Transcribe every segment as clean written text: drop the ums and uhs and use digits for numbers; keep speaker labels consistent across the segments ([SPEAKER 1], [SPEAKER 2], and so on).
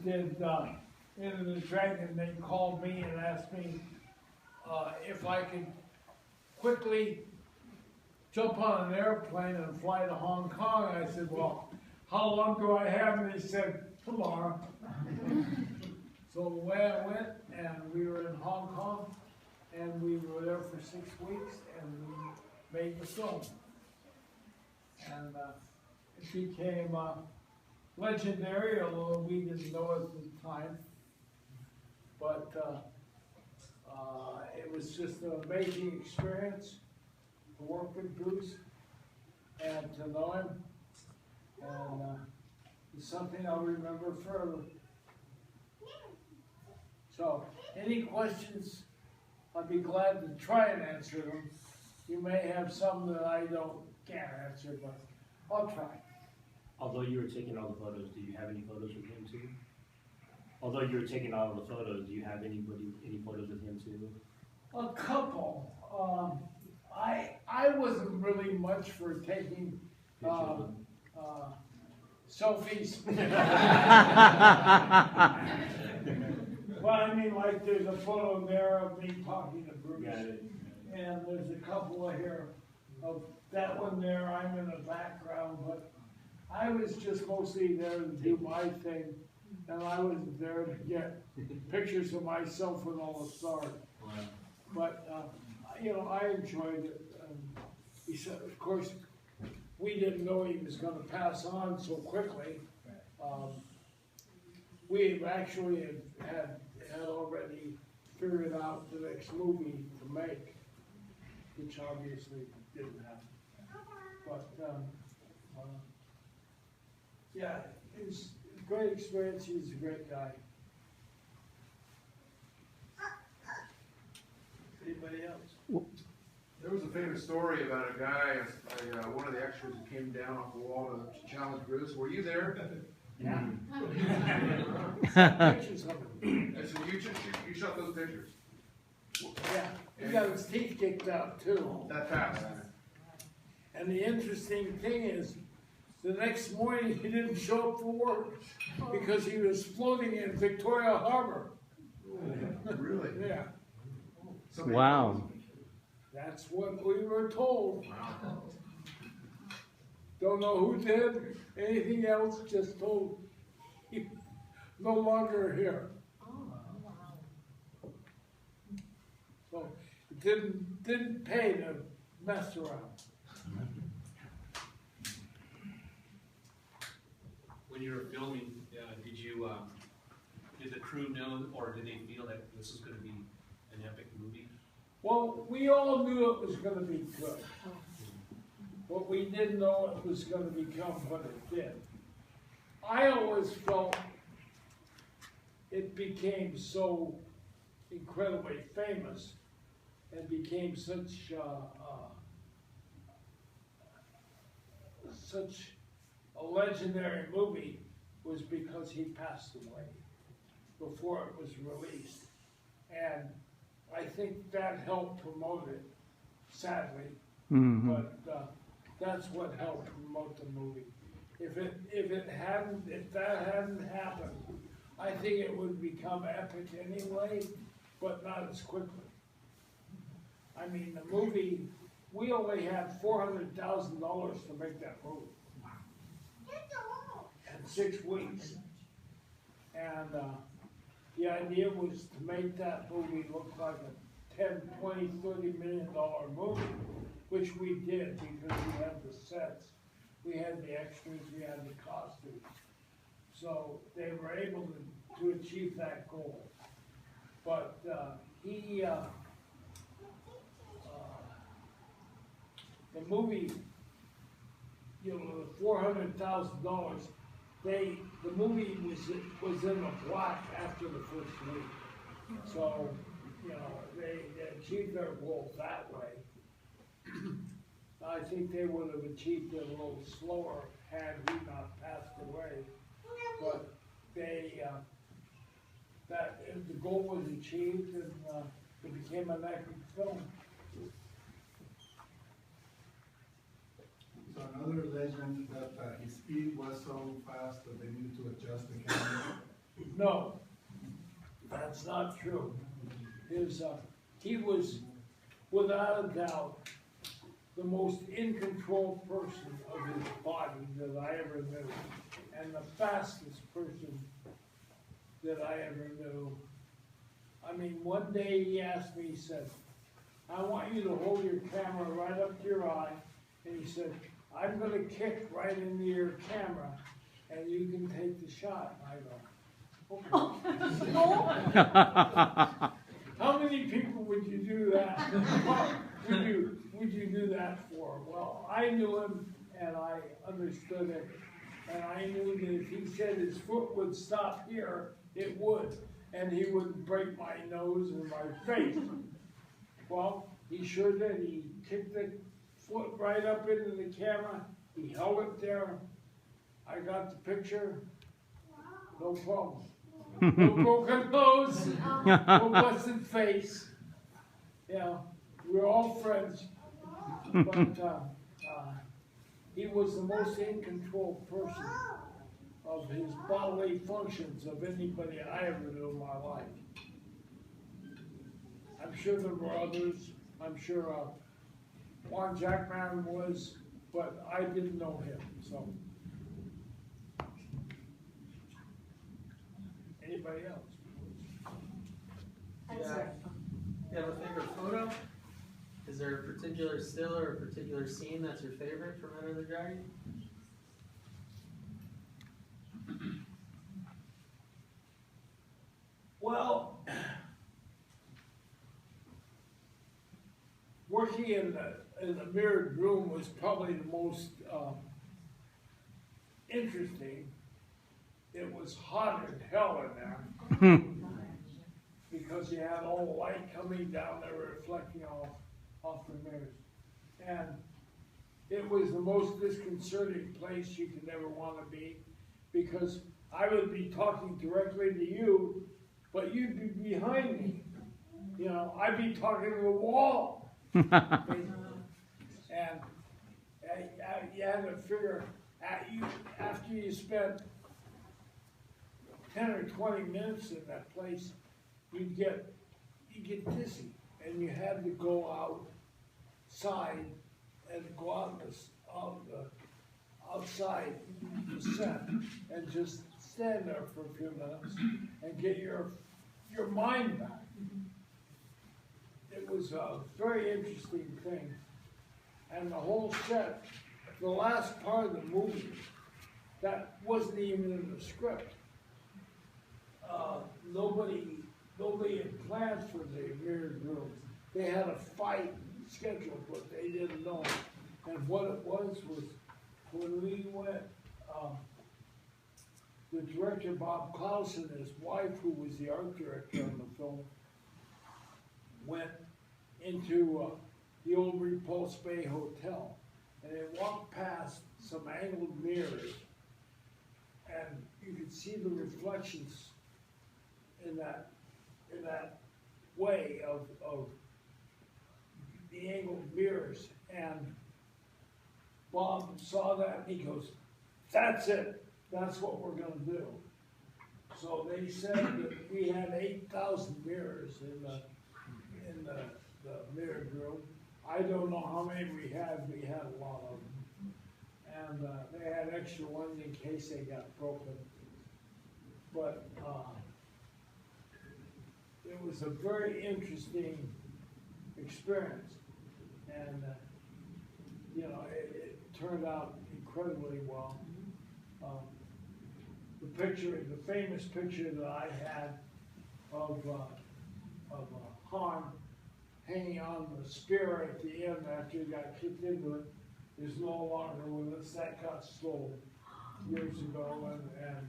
[SPEAKER 1] did Enter the Dragon, they called me and asked me if I could quickly jump on an airplane and fly to Hong Kong. I said, well, how long do I have? And they said, tomorrow. So away I went, and we were in Hong Kong, and we were there for 6 weeks, and we made the film. And it became legendary, although we didn't know it at the time. But it was just an amazing experience to work with Bruce and to know him. And it's something I'll remember forever. So, any questions, I'd be glad to try and answer them. You may have some that I can't answer, but I'll try.
[SPEAKER 2] Although you were taking all the photos, do you have any photos with him too? Although you were taking all the photos, do you have any photos with him too?
[SPEAKER 1] A couple. I wasn't really much for taking selfies. Well, I mean, like there's a photo there of me talking to Bruce.
[SPEAKER 2] Got it.
[SPEAKER 1] And there's a couple here of that one there, I'm in the background, but I was just mostly there to do my thing, and I wasn't there to get pictures of myself with all the stars.
[SPEAKER 2] Wow.
[SPEAKER 1] But, you know, I enjoyed it. He said, of course, we didn't know he was gonna pass on so quickly. We actually had already figured out the next movie to make, which obviously didn't happen. But, yeah, it was a great experience. He's a great guy. Anybody else?
[SPEAKER 3] There was a famous story about a guy, one of the extras who came down off the wall to challenge Bruce. Were you there?
[SPEAKER 1] Yeah. Pictures of him.
[SPEAKER 3] And so you shot those pictures
[SPEAKER 1] Yeah, he got his teeth kicked out too.
[SPEAKER 3] that fast.
[SPEAKER 1] And the interesting thing is, the next morning he didn't show up for work because he was floating in Victoria Harbor.
[SPEAKER 3] Really?
[SPEAKER 1] Yeah,
[SPEAKER 3] Somebody
[SPEAKER 4] Wow.
[SPEAKER 3] else?
[SPEAKER 1] that's what we were told.
[SPEAKER 3] Wow.
[SPEAKER 1] Don't know who did anything else, just told he no longer here. So it didn't pay to mess around.
[SPEAKER 5] When you were filming, did the crew know, or did they feel that this was going to be an epic movie?
[SPEAKER 1] Well, we all knew it was gonna be good. But we didn't know it was gonna become what it did. I always felt it became so incredibly famous and became such a legendary movie was because he passed away before it was released. And I think that helped promote it, sadly, but that's what helped promote the movie. If that hadn't happened, I think it would become epic anyway, but not as quickly. I mean, the movie, we only had $400,000 to make that movie. In 6 weeks. And the idea was to make that movie look like a $10, $20, $30 million movie, which we did because we had the sets, we had the extras, we had the costumes. So they were able to achieve that goal. But the movie, you know, the $400,000, the movie was in the black after the first week. So, you know, they achieved their goal that way. I think they would have achieved it a little slower had he not passed away. But the goal was achieved, and it became an epic film.
[SPEAKER 6] So another legend that his speed was so fast that they needed to adjust the camera
[SPEAKER 1] No, that's not true. He was, without a doubt, the most in control person of his body that I ever knew, and the fastest person that I ever knew. I mean, one day he asked me, he said, I want you to hold your camera right up to your eye, and he said, I'm gonna kick right into your camera, and you can take the shot. And I go, okay. How many people would you do that? Would you do that for? Well, I knew him and I understood it. And I knew that if he said his foot would stop here, it would. And he wouldn't break my nose or my face. Well, he sure did. He kicked the foot right up into the camera. He held it there. I got the picture. No problem. No broken nose, no busted face. Yeah, we're all friends. But he was the most in control person of his bodily functions of anybody I ever knew in my life. I'm sure there were others. I'm sure Juan Jackman was, but I didn't know him. So. Anybody else?
[SPEAKER 4] Yeah. You have a favorite photo? Is there a particular still or a particular scene that's your favorite from Enter the Dragon?
[SPEAKER 1] Well, working in the mirrored room was probably the most interesting. It was hot as hell in there because you had all the light coming down there reflecting off the mirrors. And it was the most disconcerting place you could ever want to be because I would be talking directly to you, but you'd be behind me. You know, I'd be talking to the wall. And you had to figure, after you spent 10 or 20 minutes in that place, you get dizzy, and you had to go outside and go out outside the set and just stand there for a few minutes and get your mind back. It was a very interesting thing, and the whole set, the last part of the movie, that wasn't even in the script. Nobody had plans for the mirrored room. They had a fight scheduled, but they didn't know. And what it was when we went, the director, Bob Clausen, his wife, who was the art director on the film, went into the old Repulse Bay Hotel, and they walked past some angled mirrors, and you could see the reflections in that way of the angled mirrors. And Bob saw that and he goes, "That's it. That's what we're going to do." So they said that we had 8,000 mirrors in the mirrored room. I don't know how many we had. We had a lot of them, and they had extra ones in case they got broken. But it was a very interesting experience, and you know, it turned out incredibly well. The famous picture that I had of Han hanging on the spear at the end after he got kicked into it is no longer with us. That got sold years ago, and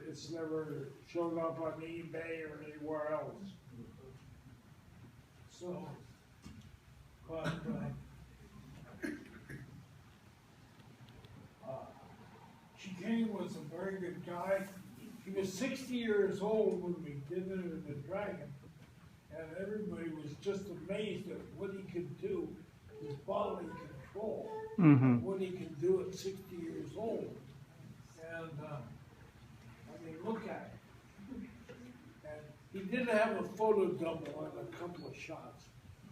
[SPEAKER 1] it's never showed up on eBay or anywhere else. So, but Chicane was a very good guy. He was 60 years old when we did Enter the Dragon, and everybody was just amazed at what he could do, his bodily control, what he could do at 60 years old. And I mean, He did have a photo double in a couple of shots,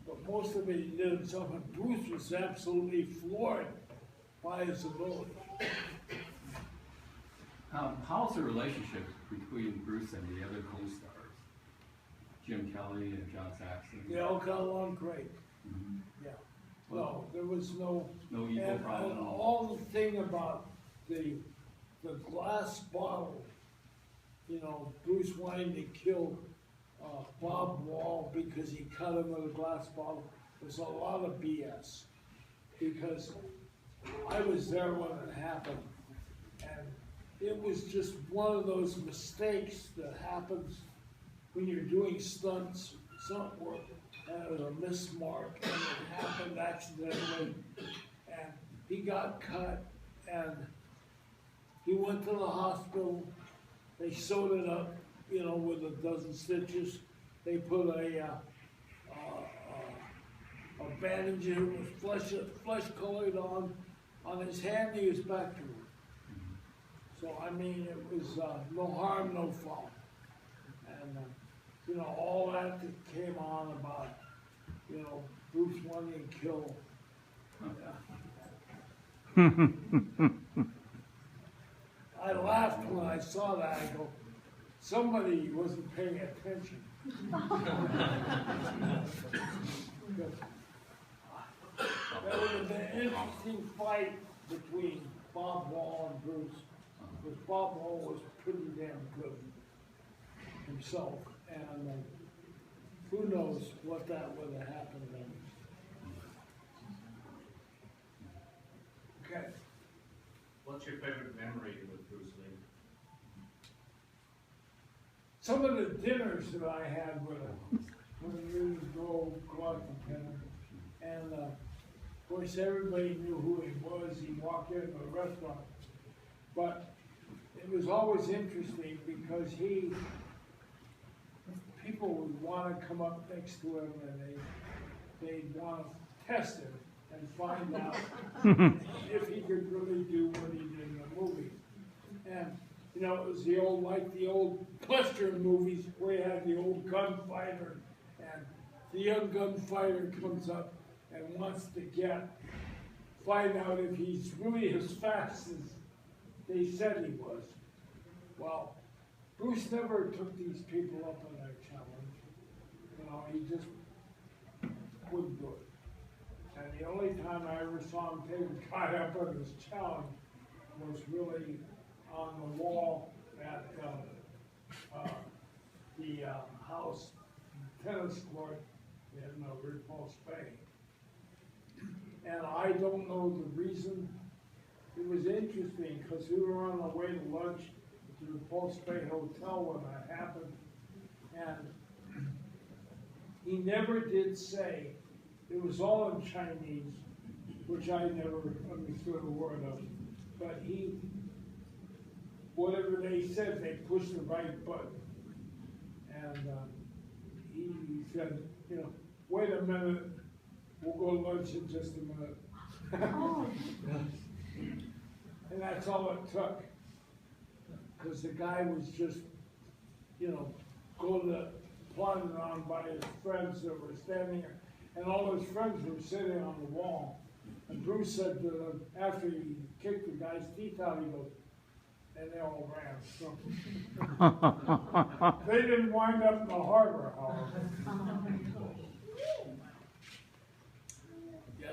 [SPEAKER 1] but most of it he did himself, and Bruce was absolutely floored by his ability.
[SPEAKER 6] How's the relationship between Bruce and the other co-stars? Jim Kelly and John Saxon?
[SPEAKER 1] They all got along great,
[SPEAKER 6] Mhm.
[SPEAKER 1] yeah. No, there was no,
[SPEAKER 6] No ego
[SPEAKER 1] and
[SPEAKER 6] problem?
[SPEAKER 1] all the thing about the glass bottle, you know, Bruce wanting to kill Bob Wall because he cut him with a glass bottle, was a lot of BS. Because I was there when it happened, and it was just one of those mistakes that happens when you're doing stunt work, and it was a mismark, and it happened accidentally, and he got cut, and he went to the hospital. They sewed it up, you know, with a dozen stitches. They put a bandage in it with flesh colored on his hand. He was back to work. So I mean, it was no harm, no foul, and you know, all that came on about, you know, Bruce wanting to kill. I laughed when I saw that. I go, somebody wasn't paying attention. That would have been an interesting fight between Bob Wall and Bruce, because Bob Wall was pretty damn good himself, and who knows what that would have happened then. Okay.
[SPEAKER 5] What's your favorite memory with Bruce Lee?
[SPEAKER 1] Some of the dinners that I had with him, when we would go out to dinner, and of course everybody knew who he was. He walked into a restaurant, but it was always interesting because people would want to come up next to him, and they'd want to test him and find out if he could really do what he did in the movie. And you know, it was the old Western movies where you had the old gunfighter, and the young gunfighter comes up and wants to find out if he's really as fast as they said he was. Well, Bruce never took these people up on their challenge. You know, he just wouldn't do it. And the only time I ever saw him take a guy up on his challenge was really on the wall at the house tennis court in Repulse Bay. And I don't know the reason. It was interesting because we were on our way to lunch at the Repulse Bay Hotel when that happened. And he never did say, it was all in Chinese, which I never understood a word of, but whatever they said, they pushed the right button. And he said, you know, wait a minute, we'll go to lunch in just a minute. And that's all it took. Because the guy was just, you know, plodding on by his friends that were standing there. And all his friends were sitting on the wall. And Bruce said to them, after he kicked the guy's teeth out, he goes, and they all ran. So. They didn't wind up in the harbor, however.